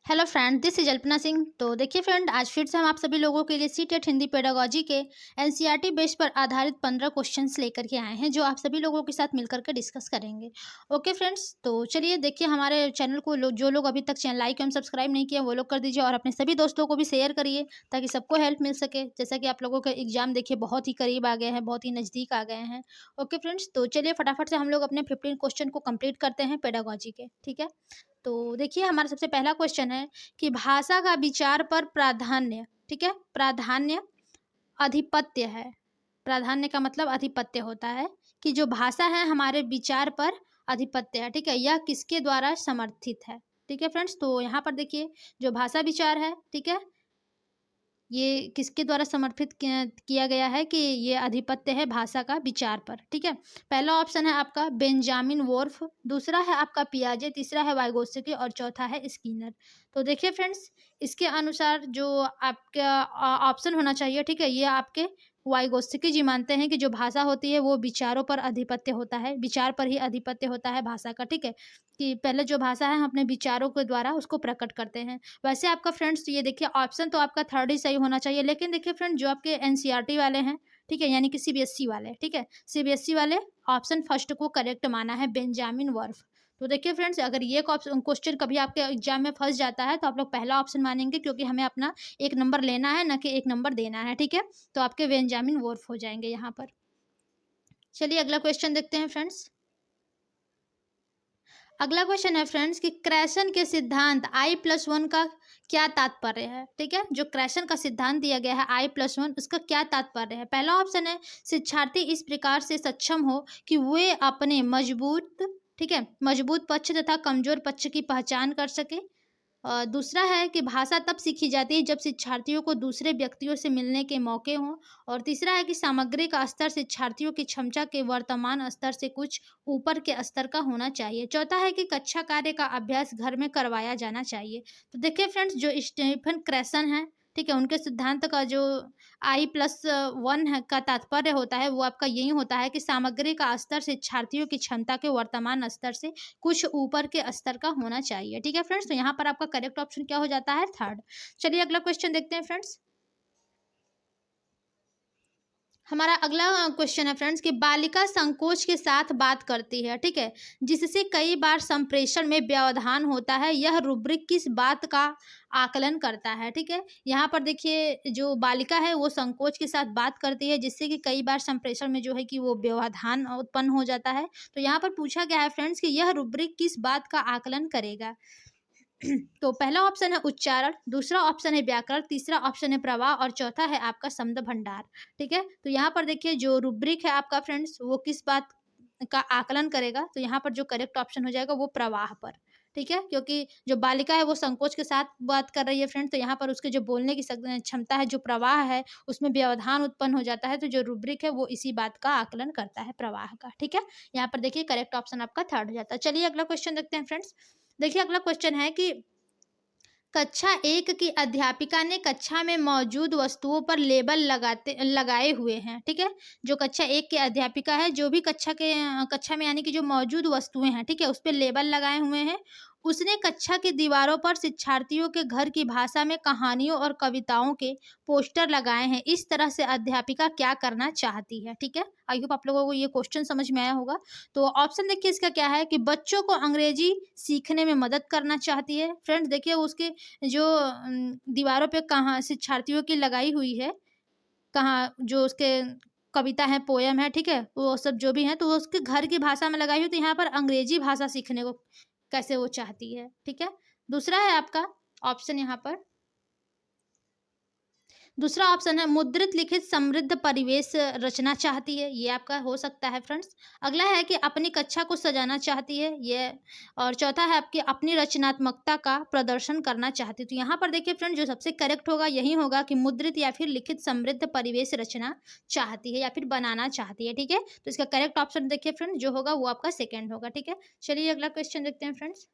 Hello friend, this is Alpana Singh. तो देखिए friend, आज फिर से हम आप सभी लोगों के लिए सीटेट हिंदी पेडागोजी के एनसीईआरटी बेस पर आधारित 15 क्वेश्चंस लेकर के आए हैं, जो आप सभी लोगों के साथ मिलकर के डिस्कस करेंगे। ओके फ्रेंड्स, तो चलिए देखिए, हमारे चैनल को जो लोग अभी तक चैनल लाइक एवं सब्सक्राइब नहीं किया वो लोग कर दीजिए और अपने सभी दोस्तों को भी शेयर करिए ताकि सबको हेल्प मिल सके। जैसा कि आप लोगों का एग्जाम देखिए बहुत ही करीब आ गए हैं, बहुत ही नज़दीक आ गए हैं। ओके फ्रेंड्स, तो चलिए फटाफट से हम लोग अपने 15 क्वेश्चन को कंप्लीट करते हैं पेडागोजी के। ठीक है, तो देखिए हमारा सबसे पहला क्वेश्चन है कि भाषा का विचार पर प्राधान्य। ठीक है, प्राधान्य अधिपत्य है। प्राधान्य का मतलब अधिपत्य होता है कि जो भाषा है हमारे विचार पर अधिपत्य है। ठीक है, यह किसके द्वारा समर्थित है। ठीक है फ्रेंड्स, तो यहाँ पर देखिए जो भाषा विचार है, ठीक है, ये किसके द्वारा समर्थित किया गया है कि ये आधिपत्य है भाषा का विचार पर। ठीक है, पहला ऑप्शन है आपका बेंजामिन वोर्फ, दूसरा है आपका पियाजे, तीसरा है वाइगोत्स्की और चौथा है स्किनर। तो देखिए फ्रेंड्स, इसके अनुसार जो आपका ऑप्शन होना चाहिए, ठीक है, ये आपके वाइगोत्स्की जी मानते हैं कि जो भाषा होती है वो विचारों पर आधिपत्य होता है, विचार पर ही आधिपत्य होता है भाषा का। ठीक है, कि पहले जो भाषा है हम अपने विचारों के द्वारा उसको प्रकट करते हैं। वैसे आपका फ्रेंड्स ये देखिए ऑप्शन तो आपका थर्ड ही सही होना चाहिए, लेकिन देखिए फ्रेंड जो आपके एनसीईआरटी वाले हैं, ठीक है, यानी कि सीबीएसई वाले, ठीक है, सीबीएसई वाले ऑप्शन फर्स्ट को करेक्ट माना है, बेंजामिन वर्फ। तो देखिए फ्रेंड्स, अगर ये क्वेश्चन कभी आपके एग्जाम में फंस जाता है तो आप लोग पहला ऑप्शन मानेंगे, क्योंकि हमें अपना एक नंबर लेना है, ना कि एक नंबर देना है। ठीक है, तो आपके बेंजामिन वर्फ हो जाएंगे यहाँ पर। चलिए अगला क्वेश्चन देखते हैं फ्रेंड्स। अगला क्वेश्चन है फ्रेंड्स कि क्रैशन के सिद्धांत I+1 का क्या तात्पर्य है। ठीक है, जो क्रैशन का सिद्धांत दिया गया है I+1, उसका क्या तात्पर्य है। पहला ऑप्शन है शिक्षार्थी इस प्रकार से सक्षम हो कि वे अपने मजबूत, ठीक है, मजबूत पक्ष तथा कमजोर पक्ष की पहचान कर सके। दूसरा है कि भाषा तब सीखी जाती है जब शिक्षार्थियों को दूसरे व्यक्तियों से मिलने के मौके हों। और तीसरा है कि सामग्री का स्तर शिक्षार्थियों की क्षमता के वर्तमान स्तर से कुछ ऊपर के स्तर का होना चाहिए। चौथा है कि कक्षा कार्य का अभ्यास घर में करवाया जाना चाहिए। तो देखिए फ्रेंड्स, जो स्टीफन क्रैसन है, ठीक है, उनके सिद्धांत का जो I+1 है का तात्पर्य होता है वो आपका यही होता है कि सामग्री का स्तर शिक्षार्थियों की क्षमता के वर्तमान स्तर से कुछ ऊपर के स्तर का होना चाहिए। ठीक है फ्रेंड्स, तो यहाँ पर आपका करेक्ट ऑप्शन क्या हो जाता है, थर्ड। चलिए अगला क्वेश्चन देखते हैं फ्रेंड्स। हमारा अगला क्वेश्चन है फ्रेंड्स कि बालिका संकोच के साथ बात करती है, ठीक है, जिससे कई बार संप्रेषण में व्यवधान होता है, यह रूब्रिक किस बात का आकलन करता है। ठीक है, यहाँ पर देखिए जो बालिका है वो संकोच के साथ बात करती है, जिससे कि कई बार संप्रेषण में जो है कि वो व्यवधान उत्पन्न हो जाता है। तो यहाँ पर पूछा गया है फ्रेंड्स कि यह रूब्रिक किस बात का आकलन करेगा। तो पहला ऑप्शन है उच्चारण, दूसरा ऑप्शन है व्याकरण, तीसरा ऑप्शन है प्रवाह और चौथा है आपका शब्द भंडार। ठीक है, तो यहाँ पर देखिए जो रुब्रिक है आपका फ्रेंड्स वो किस बात का आकलन करेगा। तो यहाँ पर जो करेक्ट ऑप्शन हो जाएगा वो प्रवाह पर। ठीक है, क्योंकि जो बालिका है वो संकोच के साथ बात कर रही है फ्रेंड, तो यहाँ पर उसके जो बोलने की क्षमता है, जो प्रवाह है, उसमें व्यवधान उत्पन्न हो जाता है। तो जो रुब्रिक है वो इसी बात का आकलन करता है, प्रवाह का। ठीक है, यहाँ पर देखिए करेक्ट ऑप्शन आपका थर्ड हो जाता है। चलिए अगला क्वेश्चन देखते हैं फ्रेंड्स। देखिए अगला क्वेश्चन है कि कक्षा 1 की अध्यापिका ने कक्षा में मौजूद वस्तुओं पर लेबल लगाए हुए हैं। ठीक है, जो कक्षा 1 की अध्यापिका है, जो भी कक्षा में यानी कि जो मौजूद वस्तुएं हैं, ठीक है, उस पे लेबल लगाए हुए हैं। उसने कक्षा की दीवारों पर शिक्षार्थियों के घर की भाषा में कहानियों और कविताओं के पोस्टर लगाए हैं। इस तरह से अध्यापिका क्या करना चाहती है। ठीक है, आई होप आप लोगों को ये क्वेश्चन समझ में आया होगा। तो ऑप्शन देखिए इसका क्या है कि बच्चों को अंग्रेजी सीखने में मदद करना चाहती है। फ्रेंड्स देखिए उसके जो दीवारों पे कहाँ शिक्षार्थियों की लगाई हुई है, कहाँ जो उसके कविता है, पोयम है, ठीक है, वो सब जो भी है तो वो उसके घर की भाषा में लगाई हुई। तो यहाँ पर अंग्रेजी भाषा सीखने को कैसे वो चाहती है। ठीक है, दूसरा है आपका ऑप्शन यहाँ पर, दूसरा ऑप्शन है मुद्रित लिखित समृद्ध परिवेश रचना चाहती है, ये आपका हो सकता है फ्रेंड्स। अगला है कि अपनी कक्षा को सजाना चाहती है ये, और चौथा है आपकी अपनी रचनात्मकता का प्रदर्शन करना चाहती है। तो यहाँ पर देखिए फ्रेंड जो सबसे करेक्ट होगा यही होगा कि मुद्रित या फिर लिखित समृद्ध परिवेश रचना चाहती है या फिर बनाना चाहती है। ठीक है, तो इसका करेक्ट ऑप्शन देखिए फ्रेंड जो होगा वो आपका सेकेंड होगा। ठीक है, चलिए अगला क्वेश्चन देखते हैं फ्रेंड्स।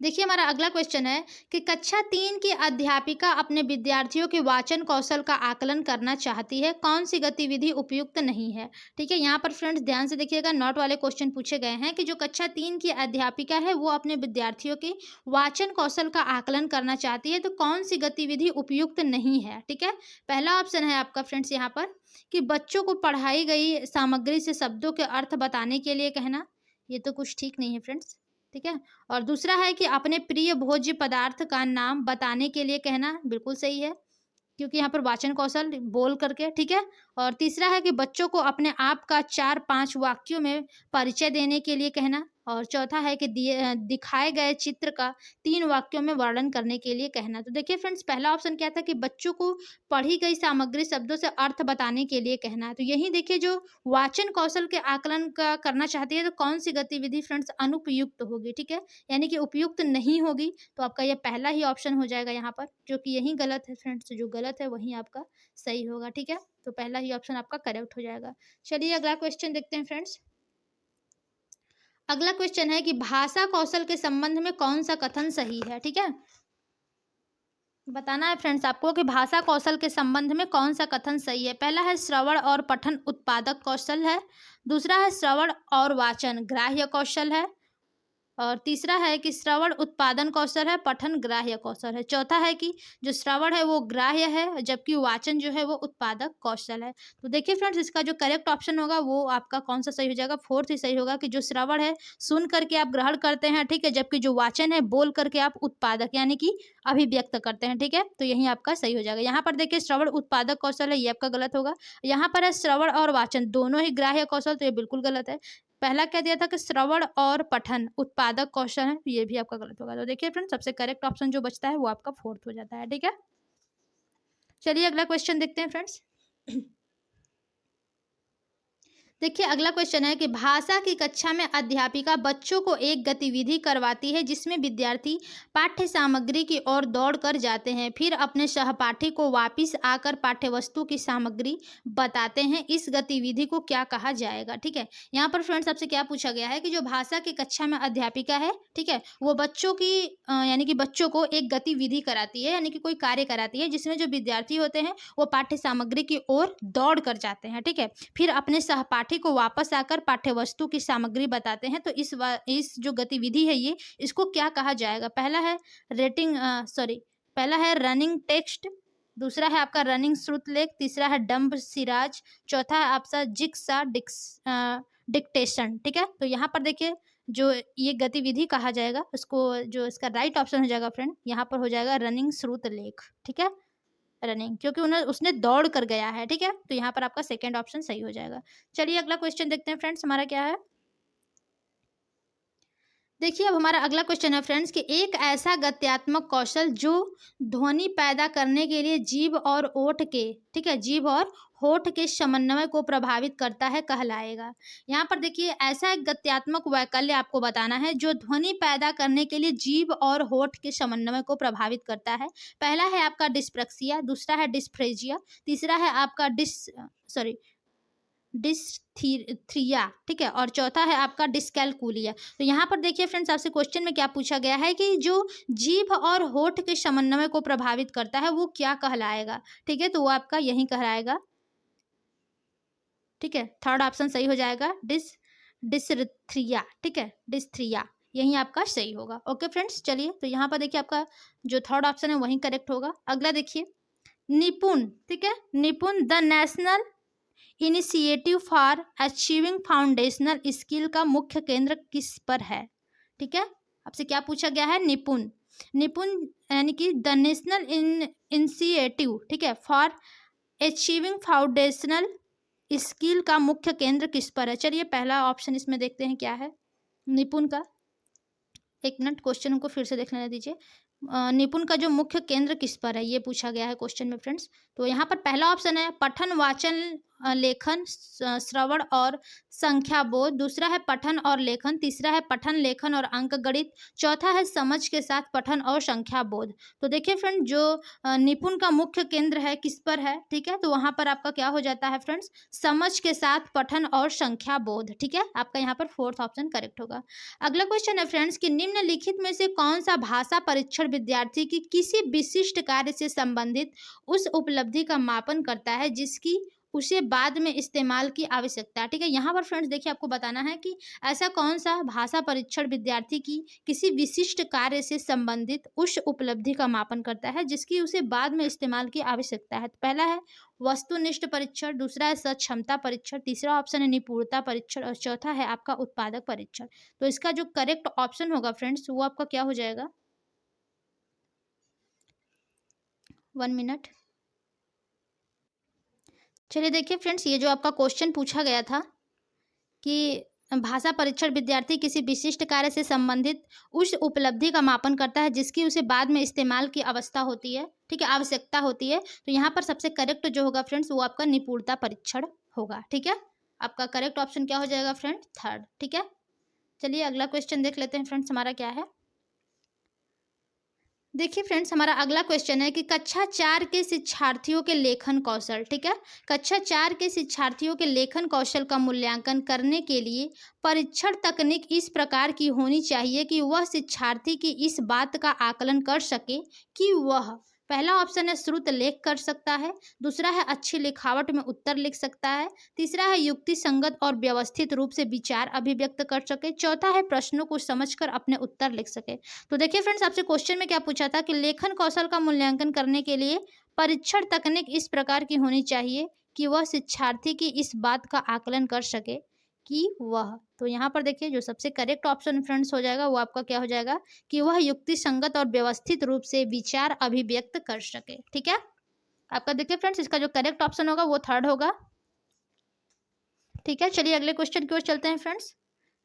देखिए हमारा अगला क्वेश्चन है कि कक्षा 3 की अध्यापिका अपने विद्यार्थियों के वाचन कौशल का आकलन करना चाहती है, कौन सी गतिविधि उपयुक्त नहीं है। ठीक है, यहाँ पर फ्रेंड्स ध्यान से देखिएगा, नोट वाले क्वेश्चन पूछे गए हैं कि जो कक्षा 3 की अध्यापिका है वो अपने विद्यार्थियों के वाचन कौशल का आकलन करना चाहती है, तो कौन सी गतिविधि उपयुक्त नहीं है। ठीक है, पहला ऑप्शन है आपका फ्रेंड्स यहाँ पर कि बच्चों को पढ़ाई गई सामग्री से शब्दों के अर्थ बताने के लिए कहना, ये तो कुछ ठीक नहीं है फ्रेंड्स। ठीक है, और दूसरा है कि अपने प्रिय भोज्य पदार्थ का नाम बताने के लिए कहना, बिल्कुल सही है क्योंकि यहाँ पर वाचन कौशल बोल करके। ठीक है, और तीसरा है कि बच्चों को अपने आप का 4-5 वाक्यों में परिचय देने के लिए कहना, और चौथा है कि दिखाए गए चित्र का 3 वाक्यों में वर्णन करने के लिए कहना। तो देखिए फ्रेंड्स, पहला ऑप्शन क्या था कि बच्चों को पढ़ी गई सामग्री शब्दों से अर्थ बताने के लिए कहना है। तो यही देखिए जो वाचन कौशल के आकलन का करना चाहती है, तो कौन सी गतिविधि फ्रेंड्स अनुपयुक्त होगी। ठीक है, यानी कि उपयुक्त नहीं होगी, तो आपका यह पहला ही ऑप्शन हो जाएगा यहाँ पर, जो कि यही गलत है फ्रेंड्स, जो गलत है वही आपका सही होगा। ठीक है, तो पहला ही ऑप्शन आपका करेक्ट हो जाएगा। चलिए अगला क्वेश्चन देखते हैं फ्रेंड्स। अगला क्वेश्चन है कि भाषा कौशल के संबंध में कौन सा कथन सही है। ठीक है, बताना है फ्रेंड्स आपको कि भाषा कौशल के संबंध में कौन सा कथन सही है। पहला है श्रवण और पठन उत्पादक कौशल है, दूसरा है श्रवण और वाचन ग्राह्य कौशल है, और तीसरा है कि श्रवण उत्पादन कौशल है, पठन ग्राह्य कौशल है, चौथा है कि जो श्रवण है वो ग्राह्य है जबकि वाचन जो है वो उत्पादक कौशल है। तो देखिए फ्रेंड्स, इसका जो करेक्ट ऑप्शन होगा वो आपका कौन सा सही हो जाएगा, फोर्थ ही सही होगा कि जो श्रवण है सुन करके आप ग्रहण करते हैं, ठीक है, जबकि जो वाचन है बोल करके आप उत्पादक यानी कि अभिव्यक्त करते हैं। ठीक है, तो यही आपका सही हो जाएगा। यहाँ पर देखिए श्रवण उत्पादक कौशल है, ये आपका गलत होगा। यहाँ पर है श्रवण और वाचन दोनों ही ग्राह्य कौशल, तो ये बिल्कुल गलत है। पहला क्या दिया था कि श्रवण और पठन उत्पादक कौशल है, ये भी आपका गलत होगा। तो देखिए फ्रेंड्स, सबसे करेक्ट ऑप्शन जो बचता है वो आपका फोर्थ हो जाता है। ठीक है, चलिए अगला क्वेश्चन देखते हैं फ्रेंड्स। देखिए अगला क्वेश्चन है कि भाषा की कक्षा में अध्यापिका बच्चों को एक गतिविधि करवाती है जिसमें विद्यार्थी पाठ्य सामग्री की ओर दौड़ कर जाते हैं, फिर अपने सहपाठी को वापस आकर पाठ्यवस्तु की सामग्री बताते हैं। इस गतिविधि को क्या कहा जाएगा। ठीक है, यहाँ पर फ्रेंड्स आपसे क्या पूछा गया है कि जो भाषा की कक्षा में अध्यापिका है, ठीक है, वो बच्चों की यानी कि बच्चों को एक गतिविधि कराती है, यानी कि कोई कार्य कराती है जिसमें जो विद्यार्थी होते हैं वो पाठ्य सामग्री की ओर दौड़ कर जाते हैं। ठीक है, फिर अपने सहपाठी को वापस आकर पाठ्यवस्तु की सामग्री बताते हैं। तो इस जो गतिविधि है ये, इसको क्या कहा जाएगा। पहला है पहला है रनिंग टेक्स्ट, दूसरा है आपका रनिंग श्रुतलेख, तीसरा है डम्ब सिराज, चौथा है आपका जिक्सा डिक्टेशन। ठीक है, तो यहाँ पर देखिए जो ये गतिविधि कहा जाएगा उसको, जो इसका राइट ऑप्शन हो जाएगा फ्रेंड, यहाँ पर हो जाएगा रनिंग श्रुतलेख। ठीक है, रनिंग, क्योंकि उसने दौड़ कर गया है। ठीक है, तो यहाँ पर आपका सेकंड ऑप्शन सही हो जाएगा। चलिए अगला क्वेश्चन देखते हैं फ्रेंड्स, हमारा क्या है। देखिए अब हमारा अगला क्वेश्चन है फ्रेंड्स कि एक ऐसा गत्यात्मक कौशल जो ध्वनि पैदा करने के लिए जीभ और ओठ के, ठीक है, जीभ और होठ के समन्वय को प्रभावित करता है कहलाएगा। यहाँ पर देखिए ऐसा एक गत्यात्मक वैकल्य आपको बताना है जो ध्वनि पैदा करने के लिए जीभ और होठ के समन्वय को प्रभावित करता है। पहला है आपका डिस्प्रक्सिया, दूसरा है डिस्फ्रेजिया, तीसरा है आपका डिस्थीरिया, ठीक है, और चौथा है आपका डिस्कैलकुलिया। तो यहाँ पर देखिए फ्रेंड्स, आपसे क्वेश्चन में क्या पूछा गया है कि जो जीभ और होठ के समन्वय को प्रभावित करता है वो क्या कहलाएगा। ठीक है, तो वो आपका यही कहलाएगा। ठीक है, थर्ड ऑप्शन सही हो जाएगा, डिस्थिरिया। ठीक है, डिस्थीरिया, यही आपका सही होगा। ओके फ्रेंड्स, चलिए तो यहाँ पर देखिए आपका जो थर्ड ऑप्शन है वही करेक्ट होगा। अगला देखिए निपुण, ठीक है, निपुण the national initiative for achieving foundational skill का मुख्य केंद्र किस पर है। ठीक है, आपसे क्या पूछा गया है, निपुण, निपुण यानी कि द नेशनल इनिशिएटिव, ठीक है, फॉर अचीविंग फाउंडेशनल स्किल का मुख्य केंद्र किस पर है। चलिए पहला ऑप्शन इसमें देखते हैं क्या है निपुण का। एक मिनट, क्वेश्चन को फिर से देख लेने दीजिए। निपुण का जो मुख्य केंद्र किस पर है ये पूछा गया है क्वेश्चन में फ्रेंड्स। तो यहाँ पर पहला ऑप्शन है पठन वाचन लेखन, श्रवण और संख्या बोध। दूसरा है पठन और लेखन। तीसरा है पठन, लेखन और अंक गणित। चौथा है समझ के साथ पठन और संख्या बोध। तो देखिए फ्रेंड, जो निपुण का मुख्य केंद्र है किस पर है, ठीक है, तो वहां पर आपका क्या हो जाता है फ्रेंड्स, समझ के साथ पठन और संख्या बोध। ठीक है, आपका यहाँ पर फोर्थ ऑप्शन करेक्ट होगा। अगला क्वेश्चन है फ्रेंड्स कि निम्नलिखित में से कौन सा भाषा परीक्षण विद्यार्थी की किसी विशिष्ट कार्य से संबंधित उस उपलब्धि का मापन करता है जिसकी उसे बाद में इस्तेमाल की आवश्यकता है। ठीक है, यहाँ पर फ्रेंड्स देखिए, आपको बताना है कि ऐसा कौन सा भाषा परीक्षण विद्यार्थी की किसी विशिष्ट कार्य से संबंधित उस उपलब्धि का मापन करता है जिसकी उसे बाद में इस्तेमाल की आवश्यकता है। तो पहला है वस्तुनिष्ठ परीक्षण, दूसरा है सक्षमता परीक्षण, तीसरा ऑप्शन है निपुणता परीक्षण और चौथा है आपका उत्पादक परीक्षण। तो इसका जो करेक्ट ऑप्शन होगा फ्रेंड्स वो आपका क्या हो जाएगा, 1 मिनट। चलिए देखिए फ्रेंड्स, ये जो आपका क्वेश्चन पूछा गया था कि भाषा परीक्षण विद्यार्थी किसी विशिष्ट कार्य से संबंधित उस उपलब्धि का मापन करता है जिसकी उसे बाद में इस्तेमाल की अवस्था होती है, ठीक है, आवश्यकता होती है। तो यहाँ पर सबसे करेक्ट जो होगा फ्रेंड्स वो आपका निपुणता परीक्षण होगा। ठीक है, आपका करेक्ट ऑप्शन क्या हो जाएगा फ्रेंड, थर्ड। ठीक है, चलिए अगला क्वेश्चन देख लेते हैं फ्रेंड्स, हमारा क्या है। देखिए फ्रेंड्स, हमारा अगला क्वेश्चन है कि कक्षा 4 के शिक्षार्थियों के लेखन कौशल, ठीक है, कक्षा 4 के शिक्षार्थियों के लेखन कौशल का मूल्यांकन करने के लिए परीक्षण तकनीक इस प्रकार की होनी चाहिए कि वह शिक्षार्थी की इस बात का आकलन कर सके कि वह, पहला ऑप्शन है श्रुत लेख कर सकता है, दूसरा है अच्छी लिखावट में उत्तर लिख सकता है, तीसरा है युक्ति संगत और व्यवस्थित रूप से विचार अभिव्यक्त कर सके, चौथा है प्रश्नों को समझकर अपने उत्तर लिख सके। तो देखिए फ्रेंड्स, आपसे क्वेश्चन में क्या पूछा था कि लेखन कौशल का मूल्यांकन करने के लिए परीक्षण तकनीक इस प्रकार की होनी चाहिए कि वह शिक्षार्थी की इस बात का आकलन कर सके कि वह, तो यहाँ पर देखिए जो सबसे करेक्ट ऑप्शन फ्रेंड्स हो जाएगा वो आपका क्या हो जाएगा कि वह युक्ति संगत और व्यवस्थित रूप से विचार अभिव्यक्त कर सके। ठीक है, आपका देखिए फ्रेंड्स इसका जो करेक्ट ऑप्शन होगा वो थर्ड होगा। ठीक है, चलिए अगले क्वेश्चन की ओर चलते हैं फ्रेंड्स।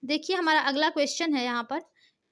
देखिए हमारा अगला क्वेश्चन है यहाँ पर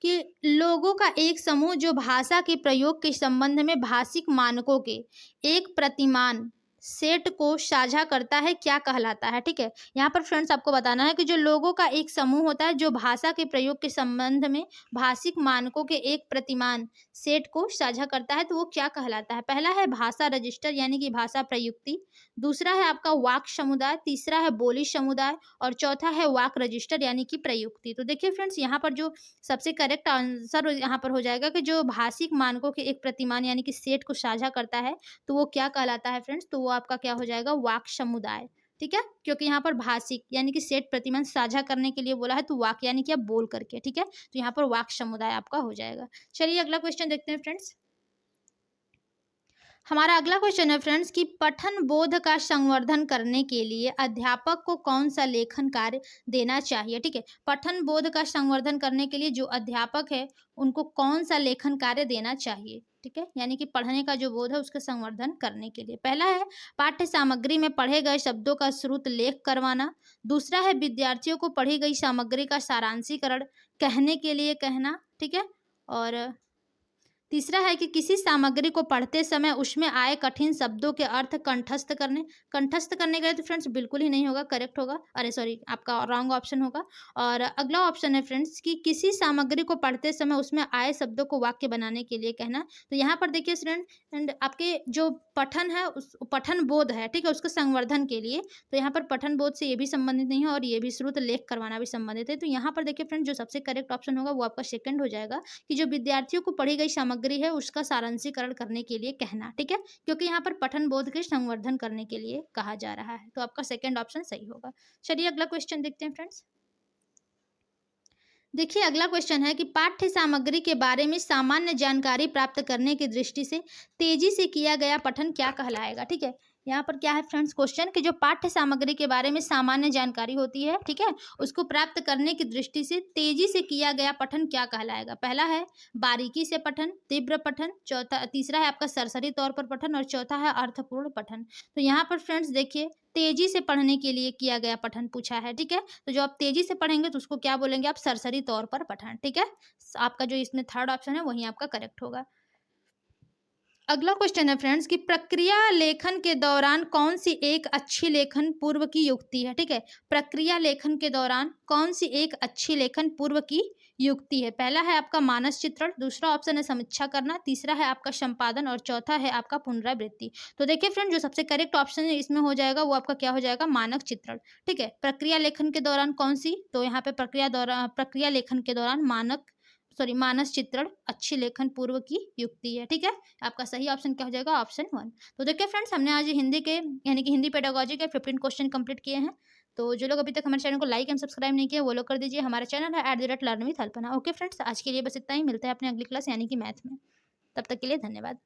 कि लोगों का एक समूह जो भाषा के प्रयोग के संबंध में भाषिक मानकों के एक प्रतिमान सेट को साझा करता है क्या कहलाता है। ठीक है, यहाँ पर फ्रेंड्स आपको बताना है कि जो लोगों का एक समूह होता है जो भाषा के प्रयोग के संबंध में भाषिक मानकों के एक प्रतिमान सेट को साझा करता है तो वो क्या कहलाता है। पहला है भाषा रजिस्टर यानी कि भाषा प्रयुक्ति, दूसरा है आपका वाक समुदाय, तीसरा है बोली समुदाय और चौथा है वाक रजिस्टर यानी कि प्रयुक्ति। तो देखिए फ्रेंड्स, यहाँ पर जो सबसे करेक्ट आंसर यहाँ पर हो जाएगा कि जो भाषिक मानकों के एक प्रतिमान यानी कि सेट को साझा करता है तो वो क्या कहलाता है फ्रेंड्स, तो वो आपका क्या हो जाएगा, वाक समुदाय। ठीक है, क्योंकि यहाँ पर भाषिक यानी कि सेट प्रतिमान साझा करने के लिए बोला है तो वाक यानी कि आप बोल करके, ठीक है, तो यहाँ पर वाक समुदाय आपका हो जाएगा। चलिए अगला क्वेश्चन देखते हैं फ्रेंड्स। हमारा अगला क्वेश्चन है फ्रेंड्स कि पठन बोध का संवर्धन करने के लिए अध्यापक को कौन सा लेखन कार्य देना चाहिए। ठीक है, पठन बोध का संवर्धन करने के लिए जो अध्यापक है उनको कौन सा लेखन कार्य देना चाहिए। ठीक है, यानी कि पढ़ने का जो बोध है उसका संवर्धन करने के लिए पहला है पाठ्य सामग्री में पढ़े गए शब्दों का श्रुत लेख करवाना, दूसरा है विद्यार्थियों को पढ़ी गई सामग्री का सारांशीकरण कहने के लिए कहना। ठीक है, और तीसरा है कि किसी सामग्री को पढ़ते समय उसमें आए कठिन शब्दों के अर्थ कंठस्थ करने के लिए तो फ्रेंड्स बिल्कुल ही नहीं होगा, करेक्ट होगा, अरे सॉरी आपका रॉन्ग ऑप्शन होगा। और अगला ऑप्शन है फ्रेंड्स कि किसी सामग्री को पढ़ते समय उसमें आए शब्दों को वाक्य बनाने के लिए कहना। तो यहाँ पर देखिए फ्रेंड आपके जो पठन है उस पठन बोध है, ठीक है, उसके संवर्धन के लिए तो यहाँ पर पठन बोध से ये भी संबंधित नहीं है और ये भी श्रुत लेख करवाना भी संबंधित है। तो यहाँ पर देखिए फ्रेंड जो सबसे करेक्ट ऑप्शन होगा वो आपका सेकंड हो जाएगा कि जो विद्यार्थियों को पढ़ी गई सामग्री है उसका सारांशीकरण करने के लिए कहना। ठीक है, क्योंकि यहाँ पर पठन बोध के संवर्धन करने के लिए कहा जा रहा है तो आपका सेकंड ऑप्शन सही होगा। चलिए अगला क्वेश्चन देखते हैं फ्रेंड्स। देखिए अगला क्वेश्चन है कि पाठ्य सामग्री के बारे में सामान्य जानकारी प्राप्त करने की दृष्टि से तेजी से किया गया पठन क्या कहलाएगा। ठीक है, यहाँ पर क्या है फ्रेंड्स क्वेश्चन कि जो पाठ्य सामग्री के बारे में सामान्य जानकारी होती है, ठीक है, उसको प्राप्त करने की दृष्टि से तेजी से किया गया पठन क्या कहलाएगा। पहला है बारीकी से पठन, तीव्र पठन, तीसरा है आपका सरसरी तौर पर पठन और चौथा है अर्थपूर्ण पठन। तो यहाँ पर फ्रेंड्स देखिए तेजी से पढ़ने के लिए किया गया पठन पूछा है। ठीक है, तो जो आप तेजी से पढ़ेंगे तो उसको क्या बोलेंगे आप, सरसरी तौर पर पठन। ठीक है, आपका जो इसमें थर्ड ऑप्शन है वही आपका करेक्ट होगा। अगला क्वेश्चन है फ्रेंड्स कि प्रक्रिया लेखन के दौरान कौन सी एक अच्छी लेखन पूर्व की युक्ति है। ठीक है, प्रक्रिया लेखन के दौरान कौन सी एक अच्छी लेखन पूर्व की युक्ति है। पहला है आपका मानस चित्रण, दूसरा ऑप्शन है समीक्षा करना, तीसरा है आपका संपादन और चौथा है आपका पुनरावृत्ति। तो देखिए फ्रेंड, जो सबसे करेक्ट ऑप्शन है इसमें हो जाएगा वो आपका क्या हो जाएगा, मानक चित्रण। ठीक है, प्रक्रिया लेखन के दौरान कौन सी, तो यहाँ पे प्रक्रिया लेखन के दौरान मानस चित्रण अच्छी लेखन पूर्व की युक्ति है। ठीक है, आपका सही ऑप्शन क्या हो जाएगा, ऑप्शन 1। तो देखिए फ्रेंड्स, हमने आज हिंदी के यानी कि हिंदी पेडागोजी के 15 क्वेश्चन कंप्लीट किए हैं। तो जो लोग अभी तक हमारे चैनल को लाइक एंड सब्सक्राइब नहीं किया वो लोग कर दीजिए। हमारा चैनल है @learn with Alpana. Okay friends, आज के लिए बस इतना ही, मिलते हैं अपने अगली क्लास यानी कि मैथ में। तब तक के लिए धन्यवाद।